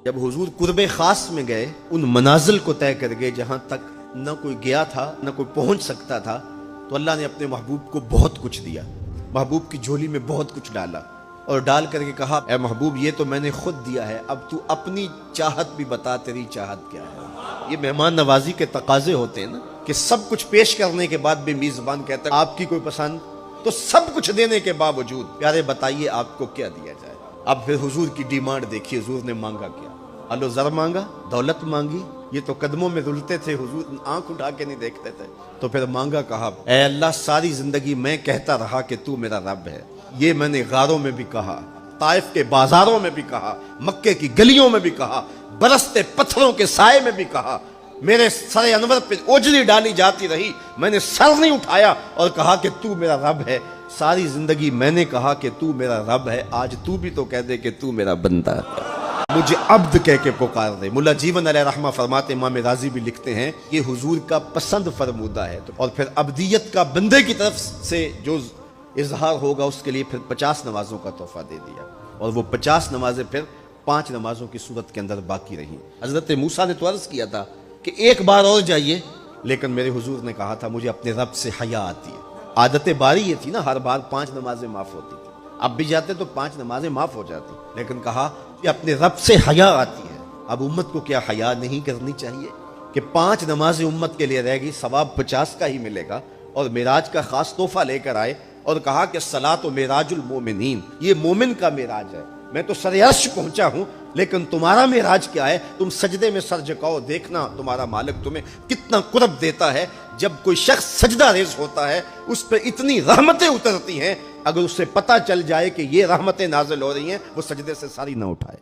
جب حضور قرب خاص میں گئے، ان منازل کو طے کر گئے جہاں تک نہ کوئی گیا تھا نہ کوئی پہنچ سکتا تھا، تو اللہ نے اپنے محبوب کو بہت کچھ دیا، محبوب کی جھولی میں بہت کچھ ڈالا اور ڈال کر کے کہا اے محبوب یہ تو میں نے خود دیا ہے، اب تو اپنی چاہت بھی بتا، تیری چاہت کیا ہے۔ یہ مہمان نوازی کے تقاضے ہوتے ہیں نا، کہ سب کچھ پیش کرنے کے بعد بھی میزبان کہتا ہے آپ کی کوئی پسند، تو سب کچھ دینے کے باوجود پیارے بتائیے آپ کو کیا دیا جائے۔ اب پھر حضور کی ڈیمانڈ دیکھیے، حضور نے مانگا کیا؟ الو زر مانگا، دولت مانگی، یہ تو قدموں میں رلتے تھے، حضور آنکھ اٹھا کے نہیں دیکھتے تھے۔ تو پھر مانگا کہا اے اللہ ساری زندگی میں کہتا رہا کہ تو میرا رب ہے، یہ میں نے غاروں میں بھی کہا، طائف کے بازاروں میں بھی کہا، مکے کی گلیوں میں بھی کہا، برستے پتھروں کے سائے میں بھی کہا، میرے سر انور پہ اوجلی ڈالی جاتی رہی، میں نے سر نہیں اٹھایا اور کہا کہ تو میرا رب ہے۔ ساری زندگی میں نے کہا کہ تو میرا رب ہے، آج تو بھی تو کہہ دے کہ تو میرا بندہ ہے، مجھے عبد کہہ کے پکار دے۔ ملا جیون علیہ رحمہ فرماتے، امام راضی بھی لکھتے ہیں کہ حضور کا پسند فرمودہ ہے، اور پھر عبدیت کا بندے کی طرف سے جو اظہار ہوگا اس کے لیے پھر 50 نمازوں کا تحفہ دے دیا، اور وہ 50 نمازیں پھر 5 نمازوں کی صورت کے اندر باقی رہیں۔ حضرت موسیٰ نے تو عرض کیا تھا کہ ایک بار اور جائیے، لیکن میرے حضور نے کہا تھا مجھے اپنے رب سے حیا آتی ہے۔ عادت باری یہ تھی نا، ہر بار 5 نمازیں معاف ہوتی تھی، اب بھی جاتے تو 5 نمازیں معاف ہو جاتی، لیکن کہا کہ اپنے رب سے حیا آتی ہے۔ اب امت کو کیا حیا نہیں کرنی چاہیے کہ 5 نمازیں امت کے لیے رہ گئی، ثواب 50 کا ہی ملے گا، اور معراج کا خاص تحفہ لے کر آئے اور کہا کہ الصلاۃ معراج المومنین، یہ مومن کا معراج ہے، میں تو سر عرش پہنچا ہوں، لیکن تمہارا معراج کیا ہے؟ تم سجدے میں سر جھکاؤ، دیکھنا تمہارا مالک تمہیں کتنا قرب دیتا ہے۔ جب کوئی شخص سجدہ ریز ہوتا ہے اس پہ اتنی رحمتیں اترتی ہیں، اگر اسے پتہ چل جائے کہ یہ رحمتیں نازل ہو رہی ہیں، وہ سجدے سے ساری نہ اٹھائے۔